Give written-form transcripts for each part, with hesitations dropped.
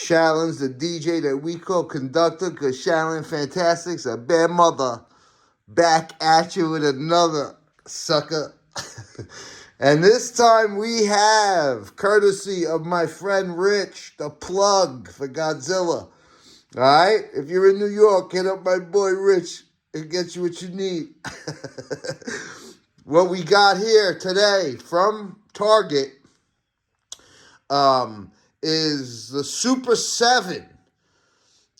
Shallon's the DJ that we call conductor because Shallon Fantastic's a bad mother. Back at you with another sucker. And this time we have, courtesy of my friend Rich, the plug for Godzilla. Alright? If you're in New York, hit up my boy Rich and get you what you need. What we got here today from Target is the Super 7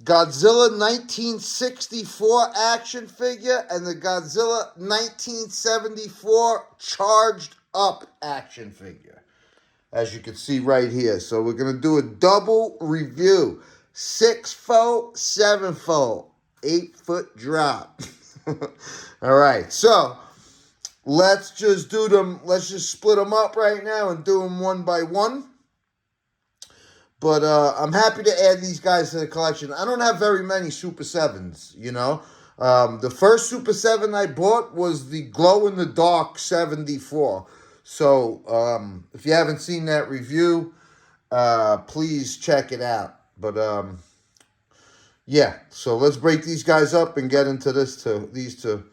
Godzilla 1964 action figure and the Godzilla 1974 charged up action figure, as you can see right here. So we're going to do a double review. 6-fold, 7-fold, 8-foot drop. All right, so let's just do them. Let's just split them up right now and do them one by one. But I'm happy to add these guys to the collection. I don't have very many Super 7s, you know. The first Super 7 I bought was the glow-in-the-dark 74. So if you haven't seen that review, please check it out. But yeah, so let's break these guys up and get into these two.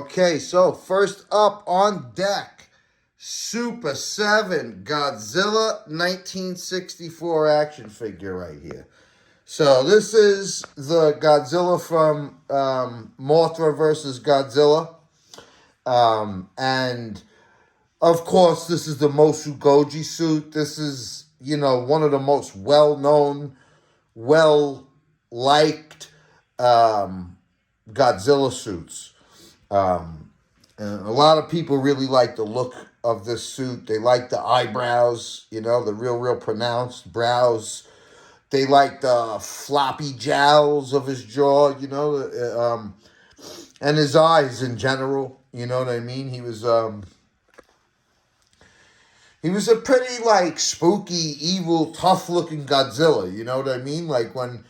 Okay, so first up on deck, Super 7 Godzilla 1964 action figure right here. So this is the Godzilla from Mothra versus Godzilla. And of course, this is the Mosu Goji suit. This is, you know, one of the most well-known, well-liked Godzilla suits. And a lot of people really like the look of this suit. They like the eyebrows, you know, the real pronounced brows. They like the floppy jowls of his jaw, you know, and his eyes in general, you know what I mean? He was a pretty, like, spooky, evil, tough-looking Godzilla, you know what I mean? Like, when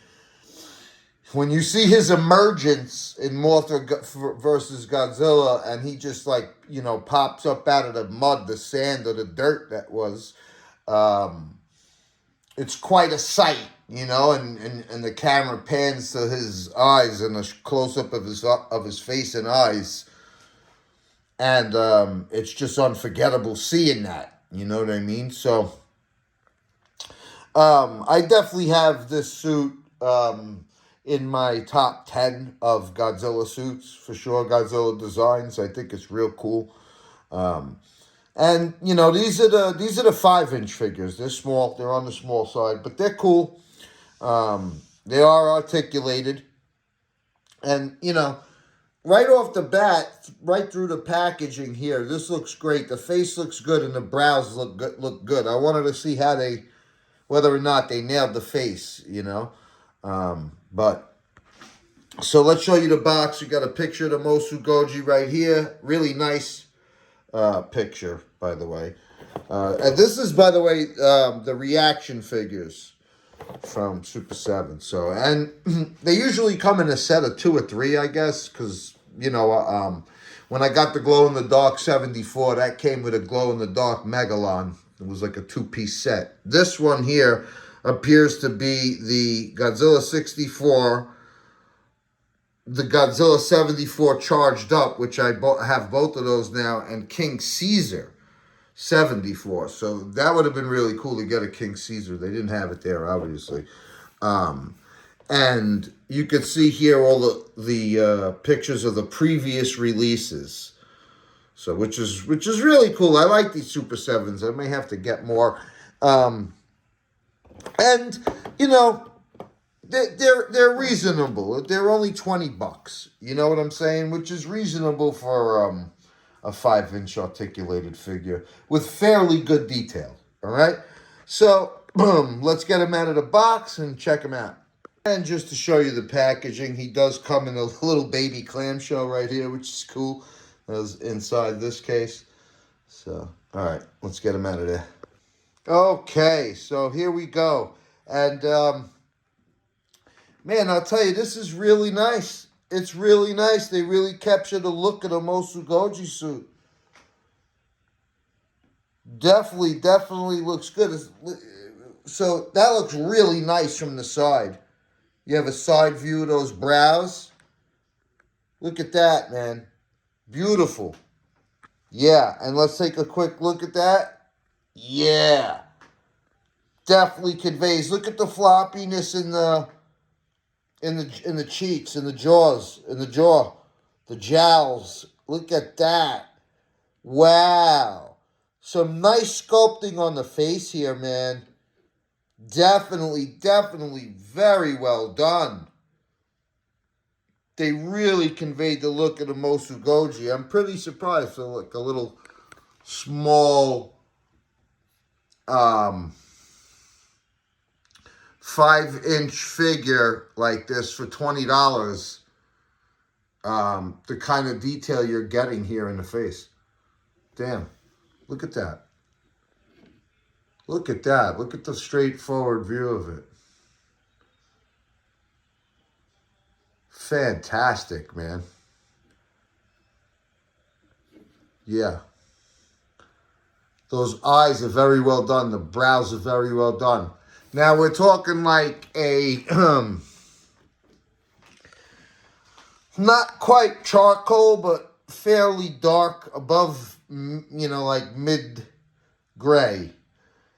you see his emergence in Mothra versus Godzilla, and he just, like, you know, pops up out of the mud, the sand, or the dirt that was, it's quite a sight, you know, and the camera pans to his eyes and a close-up of his face and eyes, and it's just unforgettable seeing that, you know what I mean? So, I definitely have this suit, in my top 10 of Godzilla suits, for sure. Godzilla designs, I think it's real cool. And you know, these are the 5-inch figures. They're small. They're on the small side, but they're cool. They are articulated, and you know, right off the bat, right through the packaging here, this looks great. The face looks good, and the brows look good. I wanted to see whether or not they nailed the face, you know. But so let's show you the box. You got a picture of the Mosu Goji right here. Really nice picture, by the way. And this is, by the way, the reaction figures from Super 7. So, and they usually come in a set of 2 or 3, I guess, because, you know, when I got the glow-in-the-dark 74, that came with a glow-in-the-dark Megalon. It was like a 2-piece set. This one here appears to be the Godzilla 64, the Godzilla 74 charged up, which I have both of those now, and King Caesar 74. So that would have been really cool to get a King Caesar. They didn't have it there, obviously. And you can see here all the pictures of the previous releases. So which is really cool. I like these Super 7s. I may have to get more. And, you know, they're reasonable. They're only $20. You know what I'm saying? Which is reasonable for a 5-inch articulated figure with fairly good detail. All right? So, let's get him out of the box and check him out. And just to show you the packaging, he does come in a little baby clamshell right here, which is cool. That's inside this case. So, all right, let's get him out of there. Okay, so here we go. And, man, I'll tell you, this is really nice. It's really nice. They really capture the look of the Mosu Goji suit. Definitely looks good. So that looks really nice from the side. You have a side view of those brows. Look at that, man. Beautiful. Yeah, and let's take a quick look at that. Yeah. Definitely conveys. Look at the floppiness in the cheeks, in the jaws, in the jaw, the jowls. Look at that. Wow. Some nice sculpting on the face here, man. Definitely very well done. They really conveyed the look of the Mosu Goji. I'm pretty surprised for like a little small 5-inch figure like this for $20. The kind of detail you're getting here in the face. Damn. Look at that. Look at that. Look at the straightforward view of it. Fantastic, man. Yeah. Those eyes are very well done. The brows are very well done. Now we're talking like a not quite charcoal, but fairly dark, above, like mid-gray.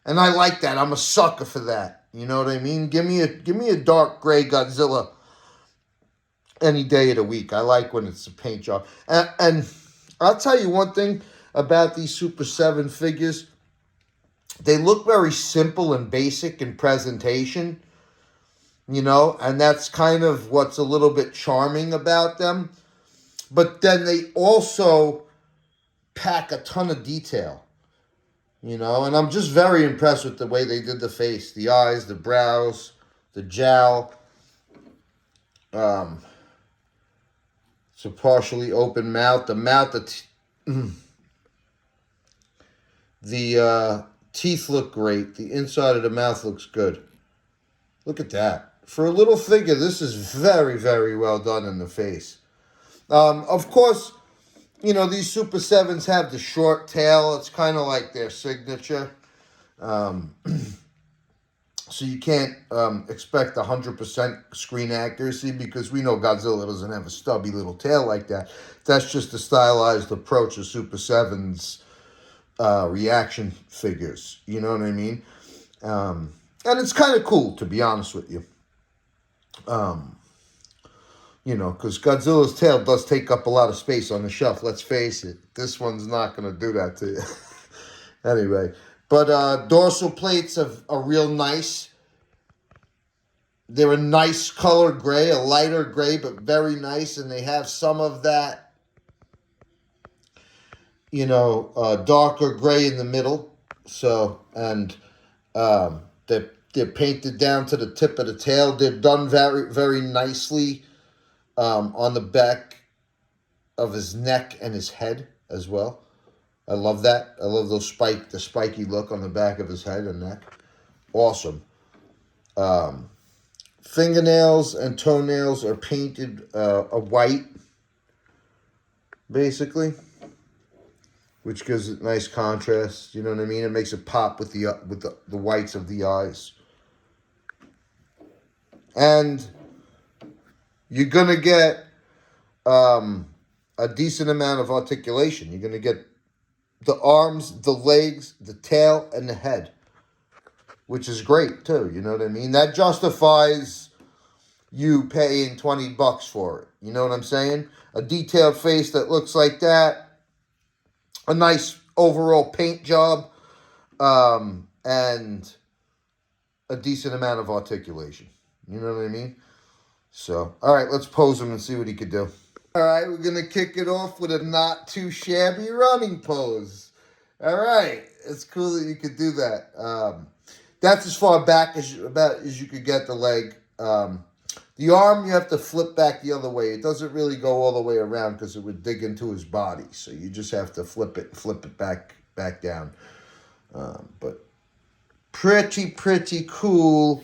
And I like that. I'm a sucker for that. You know what I mean? Give me a dark gray Godzilla any day of the week. I like when it's a paint job. And I'll tell you one thing about these Super 7 figures. They look very simple and basic in presentation, and that's kind of what's a little bit charming about them. But then they also pack a ton of detail, and I'm just very impressed with the way they did the face, the eyes, the brows, the jowl. It's a partially open mouth. The mouth, the teeth look great. The inside of the mouth looks good. Look at that. For a little figure, this is very, very well done in the face. Of course, these Super 7s have the short tail. It's kind of like their signature. So you can't expect 100% screen accuracy because we know Godzilla doesn't have a stubby little tail like that. That's just a stylized approach of Super 7's reaction figures. You know what I mean? And it's kind of cool, to be honest with you. Because Godzilla's tail does take up a lot of space on the shelf. Let's face it. This one's not going to do that to you. Anyway. But dorsal plates are real nice. They're a nice color gray, a lighter gray, but very nice. And they have some of that, darker gray in the middle. So, and they're painted down to the tip of the tail. They're done very, very nicely on the back of his neck and his head as well. I love that. I love the spiky look on the back of his head and neck. Awesome. Fingernails and toenails are painted a white, basically, which gives it nice contrast. You know what I mean? It makes it pop with the whites of the eyes. And you're gonna get a decent amount of articulation. You're gonna get the arms, the legs, the tail, and the head, which is great too. You know what I mean? That justifies you paying $20 for it. You know what I'm saying? A detailed face that looks like that, a nice overall paint job, and a decent amount of articulation. You know what I mean? So, all right, let's pose him and see what he could do. All right, we're going to kick it off with a not too shabby running pose. All right, it's cool that you could do that. That's as far back as you could get the leg. The arm, you have to flip back the other way. It doesn't really go all the way around because it would dig into his body. So you just have to flip it back down. But pretty cool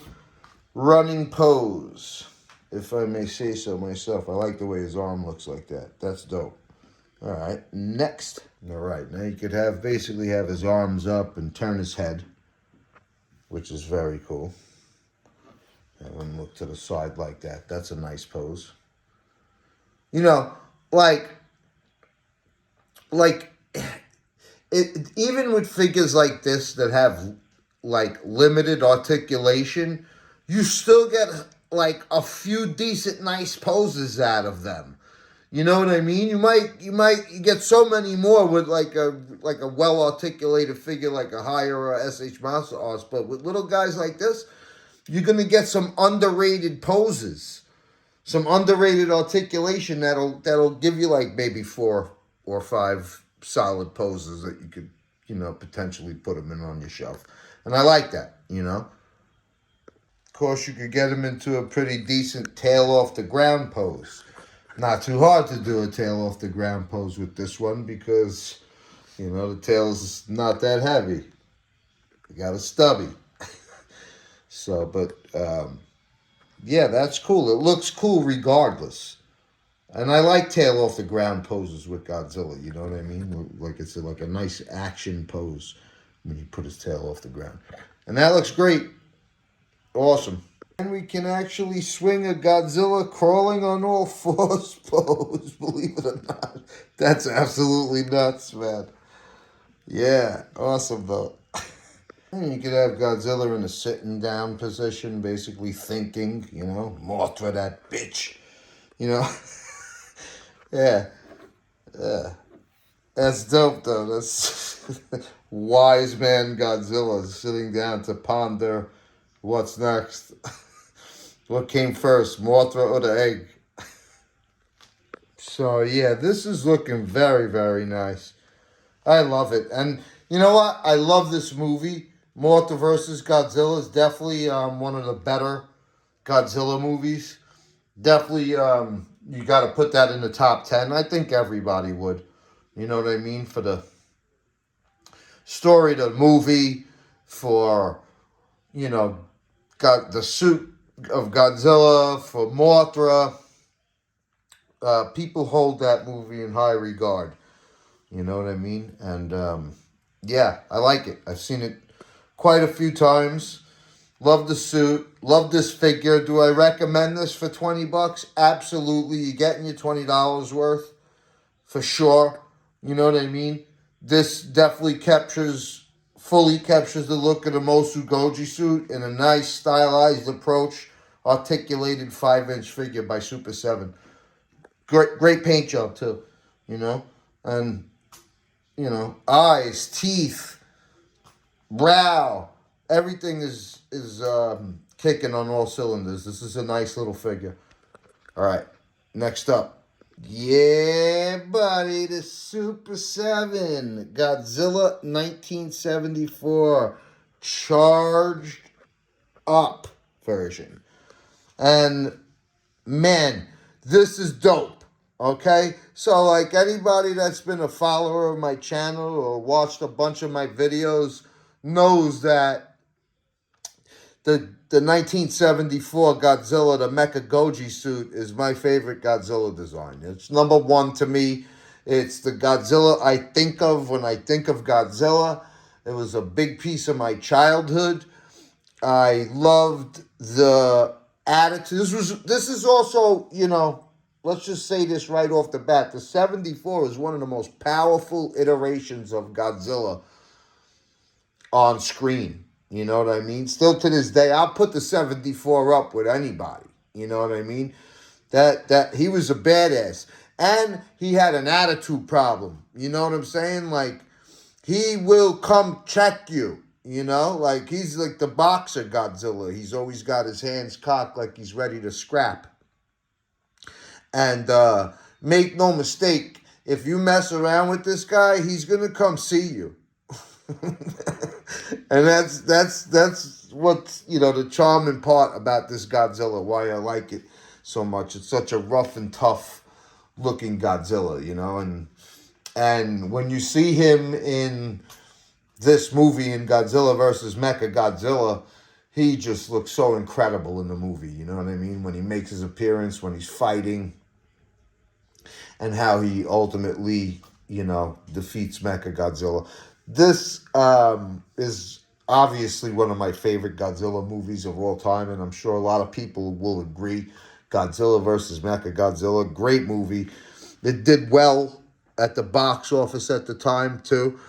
running pose, if I may say so myself. I like the way his arm looks like that. That's dope. All right, next. All right, now you could basically have his arms up and turn his head. which is very cool. And look to the side like that. That's a nice pose. You know, like like it even with figures like this that have like limited articulation, you still get like a few decent nice poses out of them. You know what I mean? You might get so many more with like a well articulated figure like a higher or SH Monster Arts, but with little guys like this, you're gonna get some underrated poses, some underrated articulation that'll give you like maybe 4 or 5 solid poses that you could potentially put them in on your shelf, and I like that. Of course, you could get them into a pretty decent tail off the ground pose. Not too hard to do a tail off the ground pose with this one because, the tail's not that heavy. You got a stubby. So, but, yeah, that's cool. It looks cool regardless. And I like tail off the ground poses with Godzilla, you know what I mean? Like it's like a nice action pose when you put his tail off the ground. And that looks great. Awesome. And we can actually swing a Godzilla crawling on all fours pose, believe it or not. That's absolutely nuts, man. Yeah, awesome though. And you could have Godzilla in a sitting down position, basically thinking, Mothra, that bitch. You know? Yeah. Yeah. That's dope though. That's wise man Godzilla sitting down to ponder what's next. What came first, Mothra or the egg? So yeah, this is looking very, very nice. I love it. And you know what? I love this movie. Mothra versus Godzilla is definitely one of the better Godzilla movies. Definitely, you got to put that in the top 10. I think everybody would. You know what I mean? For the story, the movie, for, got the suit of Godzilla, for Mothra. People hold that movie in high regard. You know what I mean? And, yeah, I like it. I've seen it quite a few times. Love the suit. Love this figure. Do I recommend this for $20? Absolutely. You're getting your $20 worth for sure. You know what I mean? This definitely fully captures the look of the Mosu Goji suit in a nice stylized approach, articulated 5-inch figure by Super 7. Great paint job too, and eyes, teeth, brow, everything is kicking on all cylinders. This is a nice little figure. All right, next up. Yeah, buddy, the Super 7 Godzilla 1974 charged up version. And man, this is dope. Okay? So like anybody that's been a follower of my channel or watched a bunch of my videos knows that the 1974 Godzilla, the Mecha Goji suit, is my favorite Godzilla design. It's number one to me. It's the Godzilla I think of when I think of Godzilla. It was a big piece of my childhood. I loved the attitude. This is also, let's just say this right off the bat. The 74 is one of the most powerful iterations of Godzilla on screen. You know what I mean? Still to this day, I'll put the 74 up with anybody. You know what I mean? That he was a badass. And he had an attitude problem. You know what I'm saying? Like, he will come check you. Like he's like the boxer Godzilla. He's always got his hands cocked like he's ready to scrap. And make no mistake, if you mess around with this guy, he's gonna come see you. And that's what the charming part about this Godzilla. Why I like it so much. It's such a rough and tough looking Godzilla, and when you see him in this movie in Godzilla versus Mecha Godzilla, he just looks so incredible in the movie. You know what I mean? When he makes his appearance, when he's fighting, and how he ultimately, defeats Mecha Godzilla. This is obviously one of my favorite Godzilla movies of all time, and I'm sure a lot of people will agree. Godzilla versus Mechagodzilla, great movie. It did well at the box office at the time too.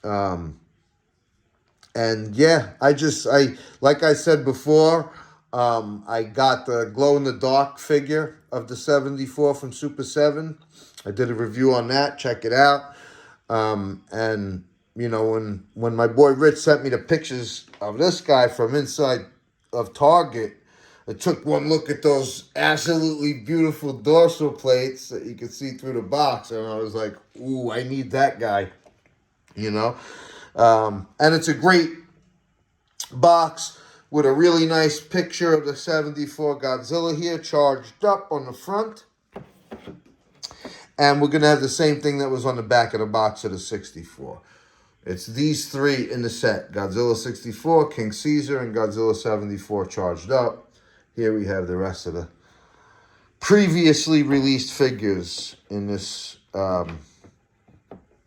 Um, and yeah, I like I said before, I got the glow in the dark figure of the 74 from Super 7. I did a review on that. Check it out. And you know, when my boy Rich sent me the pictures of this guy from inside of Target, I took one look at those absolutely beautiful dorsal plates that you could see through the box, and I was like, "Ooh, I need that guy." You know, and it's a great box with a really nice picture of the 74 Godzilla here, charged up on the front. And we're going to have the same thing that was on the back of the box of the 64. It's these three in the set. Godzilla 64, King Caesar, and Godzilla 74 charged up. Here we have the rest of the previously released figures in this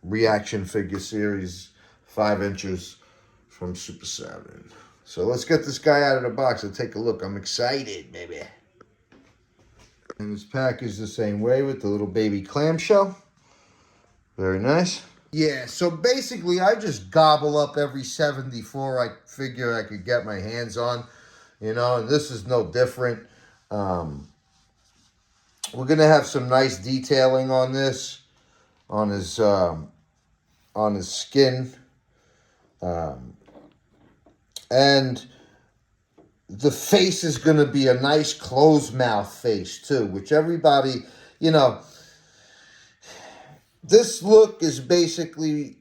reaction figure series, 5 inches from Super 7. So let's get this guy out of the box and take a look. I'm excited, baby. And it's packaged the same way with the little baby clamshell. Very nice. Yeah, so basically I just gobble up every 74 I figure I could get my hands on, you know, and this is no different. We're going to have some nice detailing on this, on his skin. And the face is going to be a nice closed mouth face too, which everybody, you know, this look is basically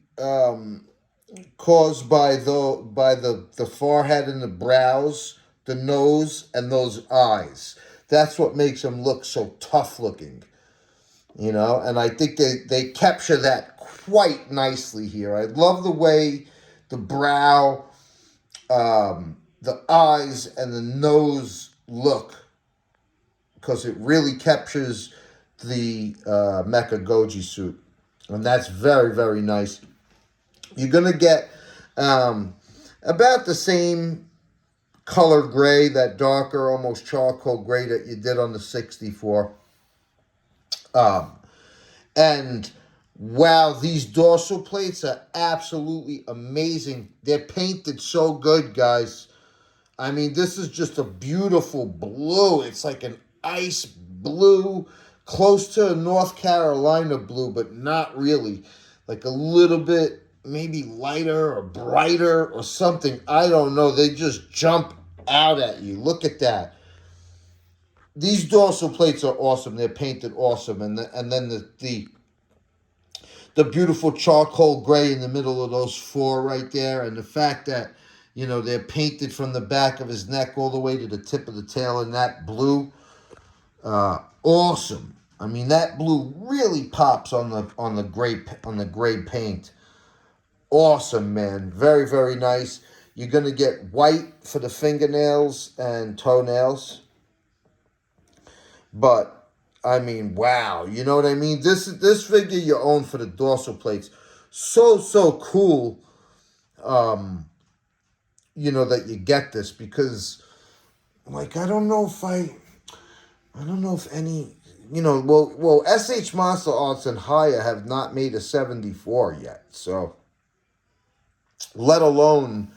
caused by the forehead and the brows, the nose, and those eyes. That's what makes him look so tough looking, you know. And I think they capture that quite nicely here. I love the way the brow, the eyes, and the nose look, because it really captures the Mecha Goji suit. And that's very, very nice. You're going to get about the same color gray, that darker, almost charcoal gray that you did on the 64. And wow, these dorsal plates are absolutely amazing. They're painted so good, guys. I mean, this is just a beautiful blue. It's like an ice blue, close to a North Carolina blue, but not really. Like a little bit maybe lighter or brighter or something. I don't know. They just jump out at you. Look at that. These dorsal plates are awesome. They're painted awesome. And then the beautiful charcoal gray in the middle of those four right there. And the fact that, you know, they're painted from the back of his neck all the way to the tip of the tail in that blue. Awesome. I mean, that blue really pops on the gray paint. Awesome, man. Very, very nice. You're going to get white for the fingernails and toenails. But, I mean, wow. You know what I mean? This figure you own for the dorsal plates. So cool, you know, that you get this. Because, like, I don't know if any, you know, well, SH Monster Arts and Haya have not made a 74 yet. So, let alone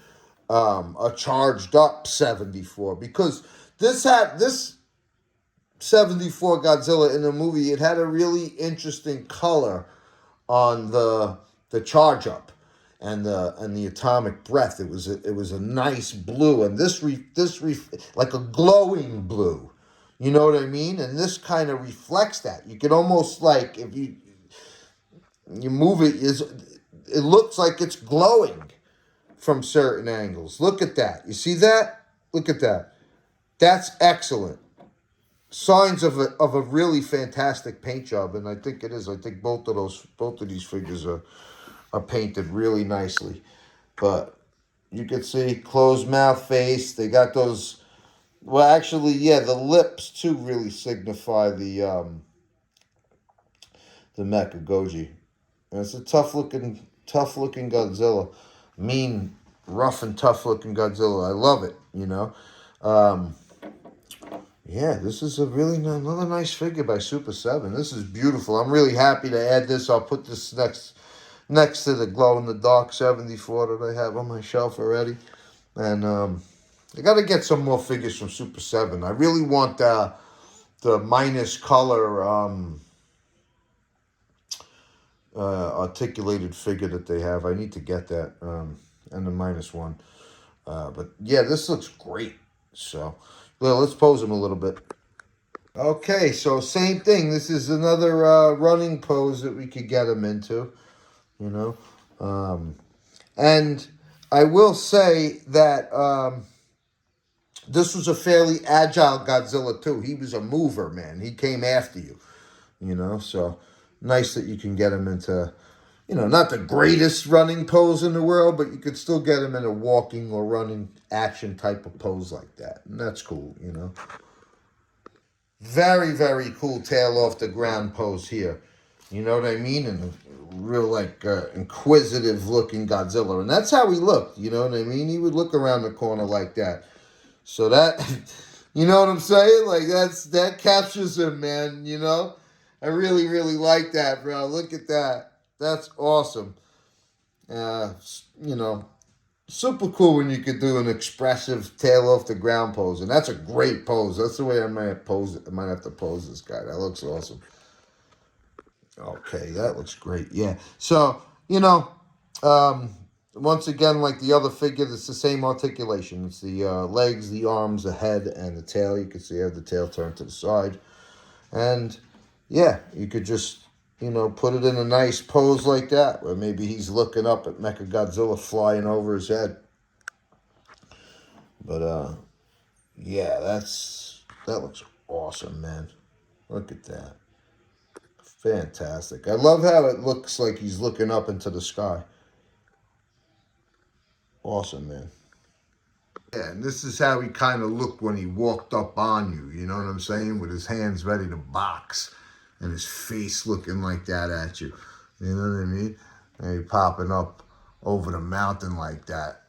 a charged up 74, because this 74 Godzilla in the movie, it had a really interesting color on the charge up and the atomic breath. It was a nice blue, and this like a glowing blue. You know what I mean? And this kind of reflects that. You can almost, like, if you move it, it looks like it's glowing from certain angles. Look at that. You see that? Look at that. That's excellent. Signs of a really fantastic paint job, and I think it is. I think both of these figures are painted really nicely. But you can see closed mouth face. They got those. Well, actually, yeah, the lips too really signify the Mecha Goji. And it's a tough looking Godzilla. Mean rough and tough looking Godzilla. I love it, you know. Um, yeah, this is a really another nice figure by Super 7. This is beautiful. I'm really happy to add this. I'll put this next to the glow in the dark 74 that I have on my shelf already. And I got to get some more figures from Super 7. I really want the minus color articulated figure that they have. I need to get that, and the minus one. But yeah, this looks great. So, well, let's pose him a little bit. Okay, so same thing. This is another running pose that we could get him into, you know. And I will say that this was a fairly agile Godzilla too. He was a mover, man. He came after you, you know. So nice that you can get him into, you know, not the greatest running pose in the world, but you could still get him in a walking or running action type of pose like that. And that's cool, you know. Very, very cool tail off the ground pose here. You know what I mean? And a real, like, inquisitive looking Godzilla. And that's how he looked, you know what I mean? He would look around the corner like that. So that, you know what I'm saying? Like, that captures him, man, you know? I really, really like that, bro. Look at that. That's awesome. You know, super cool when you could do an expressive tail off the ground pose. And that's a great pose. That's the way I might pose it. I might have to pose this guy. That looks awesome. Okay, that looks great. Yeah. So, you know, once again, like the other figure, it's the same articulation. It's the legs, the arms, the head, and the tail. You can see I have the tail turned to the side. And, yeah, you could just, you know, put it in a nice pose like that, where maybe he's looking up at Mechagodzilla flying over his head. But, yeah, that looks awesome, man. Look at that. Fantastic. I love how it looks like he's looking up into the sky. Awesome, man. Yeah, and this is how he kind of looked when he walked up on you. You know what I'm saying? With his hands ready to box and his face looking like that at you. You know what I mean? And he popping up over the mountain like that.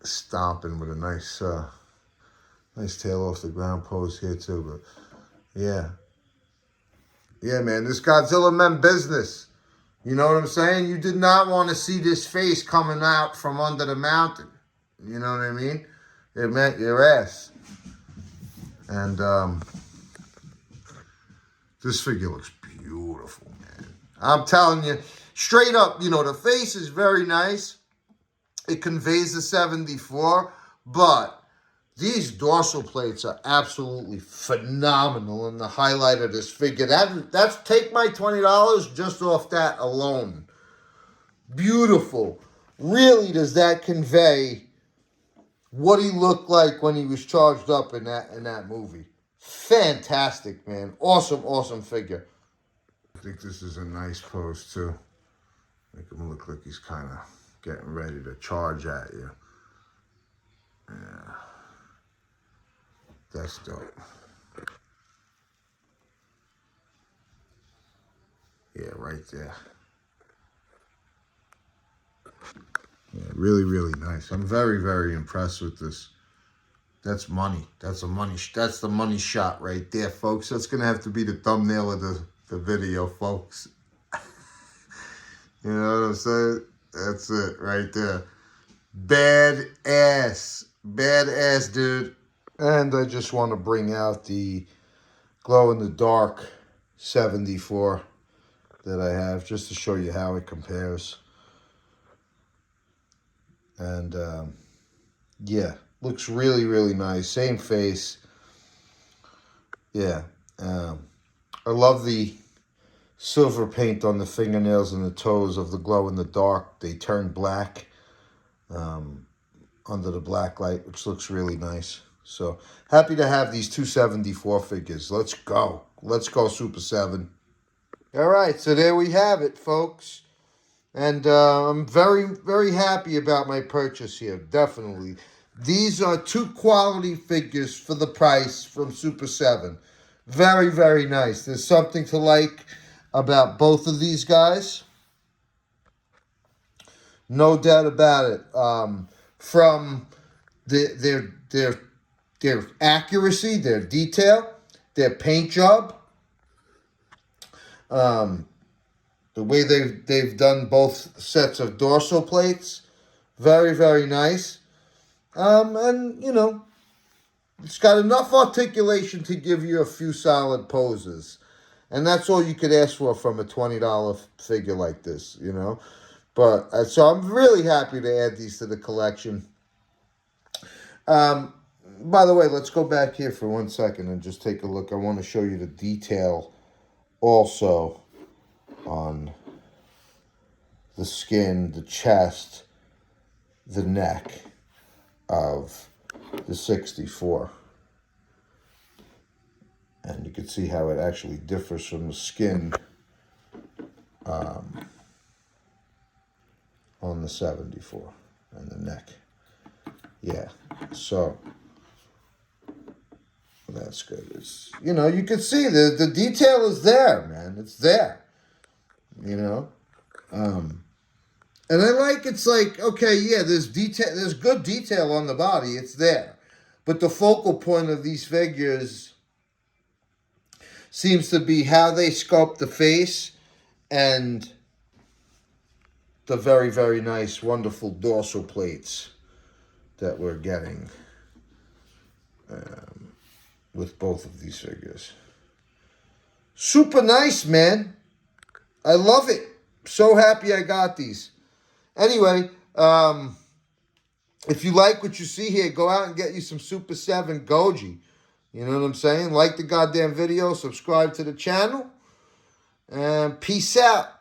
Stomping with a nice tail off the ground pose here too. But yeah. Yeah, man, this Godzilla meant business. You know what I'm saying? You did not want to see this face coming out from under the mountain. You know what I mean? It meant your ass. And this figure looks beautiful, man. I'm telling you, straight up, you know, the face is very nice. It conveys the 74, but these dorsal plates are absolutely phenomenal, and the highlight of this figure. That's take my $20 just off that alone. Beautiful. Really does that convey what he looked like when he was charged up in that movie. Fantastic, man. Awesome, awesome figure. I think this is a nice pose too. Make him look like he's kind of getting ready to charge at you. Yeah. That's dope. Yeah, right there. Yeah, really, really nice. I'm very, very impressed with this. That's money. That's the money shot right there, folks. That's gonna have to be the thumbnail of the video, folks. You know what I'm saying? That's it right there. Badass. Badass, dude. And I just want to bring out the glow-in-the-dark 74 that I have, just to show you how it compares. And, yeah, looks really, really nice. Same face. Yeah. I love the silver paint on the fingernails and the toes of the glow-in-the-dark. They turn black under the black light, which looks really nice. So, happy to have these 274 figures. Let's go. Let's go, Super 7. All right, so there we have it, folks. And I'm very, very happy about my purchase here, definitely. These are two quality figures for the price from Super 7. Very, very nice. There's something to like about both of these guys. No doubt about it. From their accuracy, their detail, their paint job, um, the way they've done both sets of dorsal plates, very very nice. And you know, it's got enough articulation to give you a few solid poses. And that's all you could ask for from a $20 figure like this, you know. But so I'm really happy to add these to the collection. Um, by the way, let's go back here for 1 second and just take a look. I want to show you the detail also on the skin, the chest, the neck of the 64. And you can see how it actually differs from the skin on the 74 and the neck. Yeah, so that's good. It's, you know, you can see the detail is there, man. It's there, you know. And I like, it's like, okay, yeah, there's detail, there's good detail on the body. It's there. But the focal point of these figures seems to be how they sculpt the face and the very, very nice, wonderful dorsal plates that we're getting with both of these figures. Super nice, man. I love it. So happy I got these. Anyway, if you like what you see here, go out and get you some Super 7 Goji. You know what I'm saying? Like the goddamn video, subscribe to the channel, and peace out.